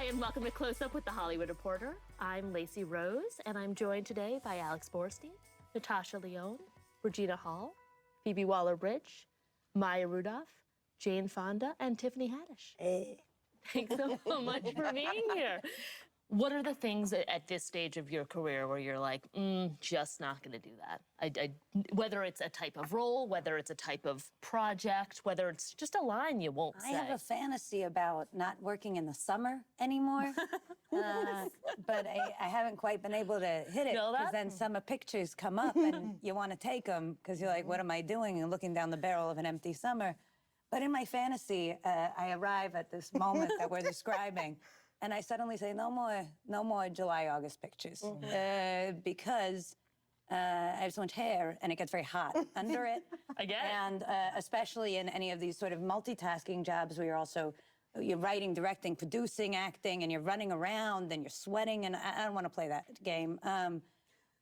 Hi, and welcome to Close Up with the Hollywood Reporter. I'm Lacey Rose, and I'm joined today by Alex Borstein, Natasha Lyonne, Regina Hall, Phoebewaller-bridg, Maya Rudolph, Jane Fonda, and Tiffany Haddish. Hey. Thanks so much for being here. What are the things at this stage of your career where you're like, just not going to do that? Whether it's a type of role, whether it's a type of project, whether it's just a line you won't say. I have a fantasy about not working in the summer anymore, but I haven't quite been able to hit it, because then summer pictures come up and you want to take them because you're like, what am I doing? And looking down the barrel of an empty summer. But in my fantasy, I arrive at this moment that we're describing, and I suddenly say, no more July, August pictures, because I have so much hair, and it gets very hot under it. I get it. And especially in any of these sort of multitasking jobs where you're writing, directing, producing, acting, and you're running around, and you're sweating, and I don't want to play that game.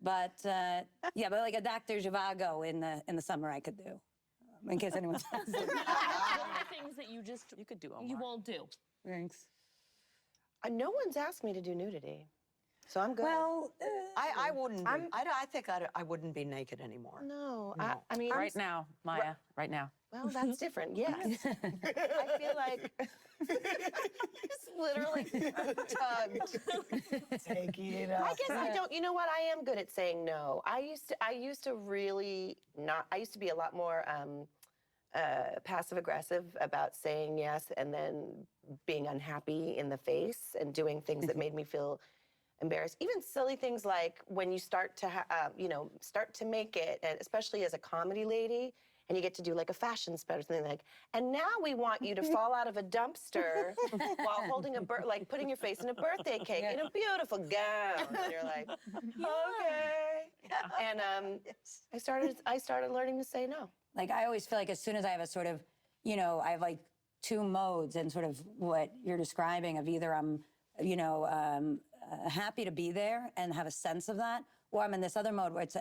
But like a Dr. Zhivago in the summer I could do, in case anyone's asking. What are the things that you could do, you won't do? Thanks. No one's asked me to do nudity, so I'm good. Well, I wouldn't be. I think I wouldn't be naked anymore. No. I mean... Right now, Maya, right now. Well, that's different, yes. I feel like it's literally tugged. Taking it up. I guess I don't, you know what, I am good at saying no. I used to really not, I used to be a lot more passive-aggressive about saying yes and then being unhappy in the face and doing things that made me feel embarrassed. Even silly things like when you start to, start to make it, and especially as a comedy lady, and you get to do like a fashion spread or something like, and now we want you to fall out of a dumpster while holding like putting your face in a birthday cake in a beautiful gown. And you're like, okay. And I started learning to say no. Like, I always feel like as soon as I have a sort of, I have like two modes and sort of what you're describing of either I'm, happy to be there and have a sense of that, or I'm in this other mode where it's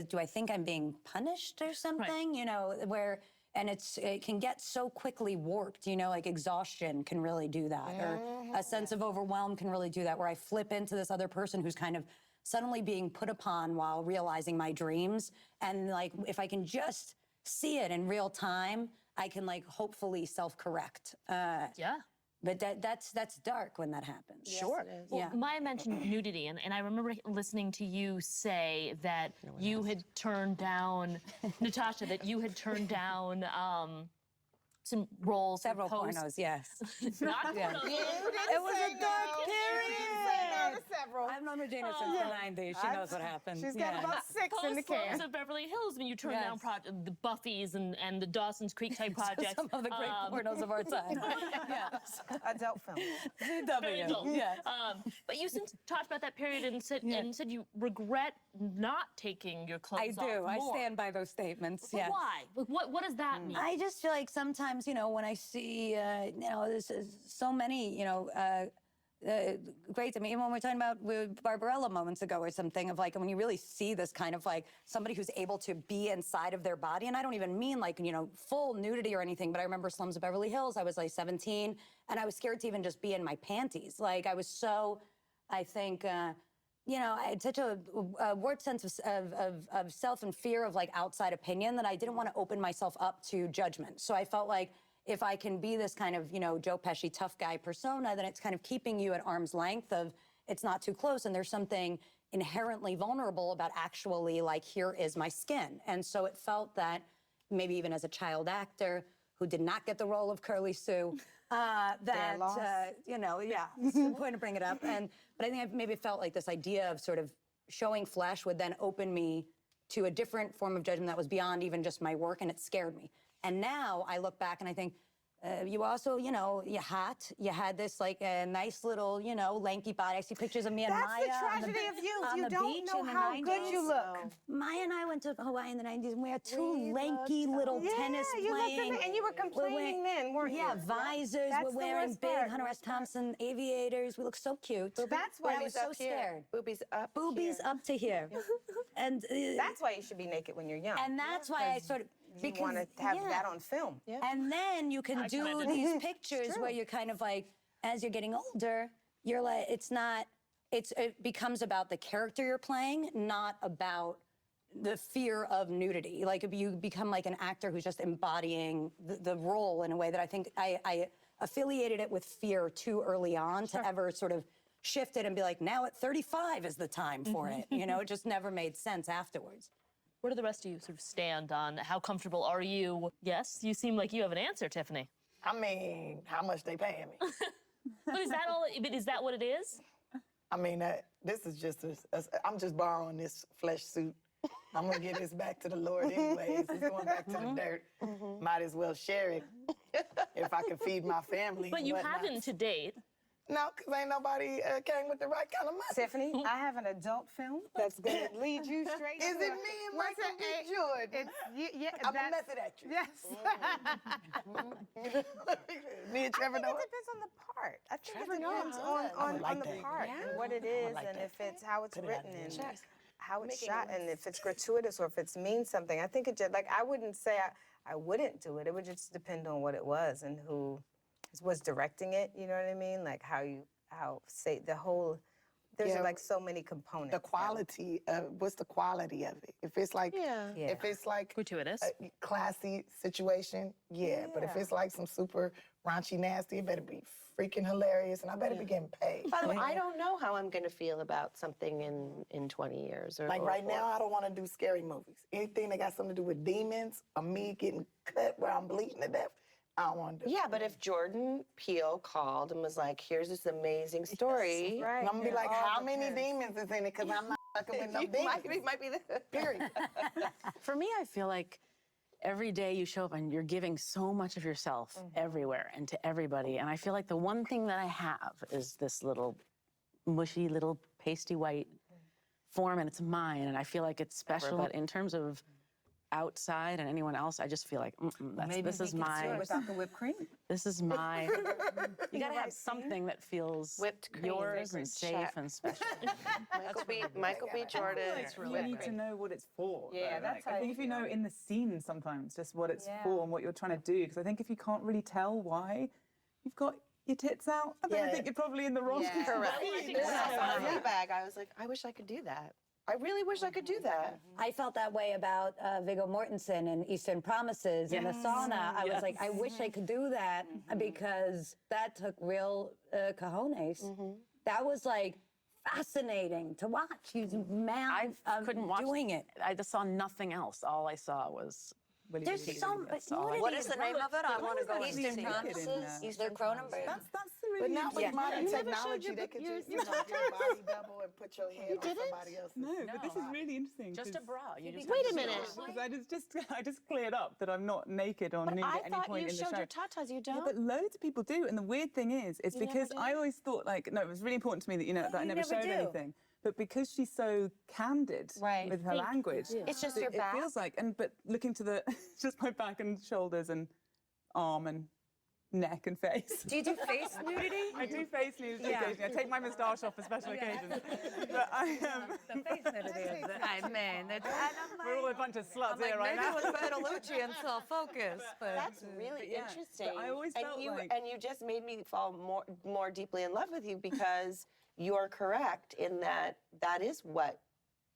do I think I'm being punished or something, where, and it can get so quickly warped, like exhaustion can really do that, or a sense of overwhelm can really do that, where I flip into this other person who's kind of suddenly being put upon while realizing my dreams. And like, if I can just see it in real time, I can like hopefully self-correct. Yeah. But that's dark when that happens. Yes, Sure. it is. Well, Maya mentioned nudity, and I remember listening to you say that you had turned down, Natasha, that you had turned down some roles. Several pornos, yes. Not pornos. It was a dark period. Several. I've known Regina since the 90s. She knows what happens. She's got about 6 in the Post-Love can. of Beverly Hills, when you turned down the Buffys and the Dawson's Creek type projects. Some of the great pornos of our time. Adult film. CW. Yes. But you since talked about that period and said you regret not taking your clothes off I do. more. I stand by those statements. But yes. why? What does that mean? I just feel like sometimes, when I see, there's so many, great. I mean, even when we're talking about with Barbarella moments ago or something, of like when you really see this kind of like somebody who's able to be inside of their body, and I don't even mean like, full nudity or anything, but I remember Slums of Beverly Hills, I was like 17, and I was scared to even just be in my panties. Like, I was so, I think, I had such a warped sense of self and fear of like outside opinion that I didn't want to open myself up to judgment. So I felt like if I can be this kind of, Joe Pesci tough guy persona, then it's kind of keeping you at arm's length of it's not too close, and there's something inherently vulnerable about actually like, here is my skin. And so it felt that maybe even as a child actor who did not get the role of Curly Sue, that, it's important to bring it up. But I think I maybe felt like this idea of sort of showing flesh would then open me to a different form of judgment that was beyond even just my work, and it scared me. And now I look back and I think, you also, you're hot. You had this like a nice little, lanky body. I see pictures of me and Maya. That's the tragedy of youth. You don't know how 90s. good you look. Maya and I went to Hawaii in the 90s, and we had two lanky little tennis playing. And you were complaining then, weren't you? Yeah, visors. That's we're the wearing worst big part. Hunter S. Thompson aviators. We look so cute. That's why I was so scared. Boobies up Boobies here. up to here. And That's why you should be naked when you're young. and that's why I sort of you want to have that on film. And then you can do these pictures where you're kind of like, as you're getting older, you're like, it becomes about the character you're playing, not about the fear of nudity. Like, you become like an actor who's just embodying the role in a way that I think I affiliated it with fear too early on to ever sort of shift it and be like, now at 35 is the time for it. You know, it just never made sense afterwards. Where do the rest of you sort of stand on how comfortable are you? Yes, you seem like you have an answer, Tiffany. I mean, how much they paying me? But is that all? But is that what it is? I mean, this is just, I'm just borrowing this flesh suit. I'm gonna give this back to the Lord anyways. It's going back to the dirt. Might as well share it if I can feed my family. But and you whatnot. haven't to date. No, because ain't nobody came with the right kind of money. Tiffany, I have an adult film that's gonna lead you straight. Is to it me and Michael B. Jordan? I'm a method actress. Yes. Me and Trevor I think Noah. it depends on the part. I think Trevor it depends Noah. I would on like the that. part and what it is like and that. if it's how it's Put it written out and there. how it's shot and if it's gratuitous or if it's means something. I think it just like I wouldn't say I wouldn't do it. It would just depend on what it was and who was directing it. You know what I mean? Like say the whole. There's Yeah. like so many components. The quality of what's the quality of it? If it's like, if it's like Gratuitous. a classy situation, yeah. But if it's like some super raunchy, nasty, it better be freaking hilarious, and I better be getting paid. By the way, I don't know how I'm going to feel about something in 20 years. Like right now, I don't want to do scary movies. Anything that got something to do with demons or me getting cut where I'm bleeding to death, I don't want to do. Yeah, but if Jordan Peele called and was like, here's this amazing story. Right. And I'm gonna be like, All how many depends. demons is in it? Because I'm not fucking with no demons. Might be the Period. For me, I feel like every day you show up and you're giving so much of yourself everywhere and to everybody. And I feel like the one thing that I have is this little mushy, little pasty white form, and it's mine. And I feel like it's special. But in terms of outside and anyone else, I just feel like this is my. Without the whipped cream. This is my. You gotta have something that feels Whipped cream, yours and fragrance, safe check. and special. Michael B. Jordan. You need to know what it's for. Yeah, though. that's I how think you if you know in the scene sometimes just what it's Yeah. for and what you're trying to do, because I think if you can't really tell why you've got your tits out, I Yeah. think you're probably in the wrong. Correct. I When think I so. saw Fleabag, I was like, I wish I could do that. I really wish I could do that. I felt that way about Viggo Mortensen and Eastern Promises in the sauna. I was like, I wish I could do that because that took real cojones. That was like fascinating to watch. He's mad Couldn't watch doing it. I just saw nothing else. All I saw was. There's so much. What is the name of it? I want to go and see Eastern it. Promises. Eastern Cronenberg. That's the But really now with modern You never technology, showed they your- could your- just, you know, do a body double and put your head on somebody else's. No, but this is really interesting. Just a 'cause- bra. You just Wait a minute. Because I just cleared up that I'm not naked or nude I at any thought point you in the showed show. your tatas. You Yeah, don't? but loads of people do, and the weird thing is, it's because I always thought like, no, it was really important to me that that I never never showed do. anything. But because she's so candid with her language, It's just your back? It feels like, but looking to the just my back and shoulders and arm and neck and face. Do you do face nudity? I do face nudity occasionally. I take my moustache off for special occasions. But The face nudity is I mean, we're all a bunch of sluts here right now. it was Bertolucci and self-focus, but That's really yeah, interesting. but I always and felt you like- and you just made me fall more deeply in love with you because you're correct in that is what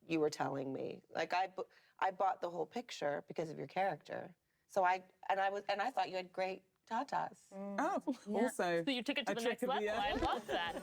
you were telling me. Like I bought the whole picture because of your character. So I thought you had great tatas. Oh, also. So you took it to a the trick next of the, level. I love that.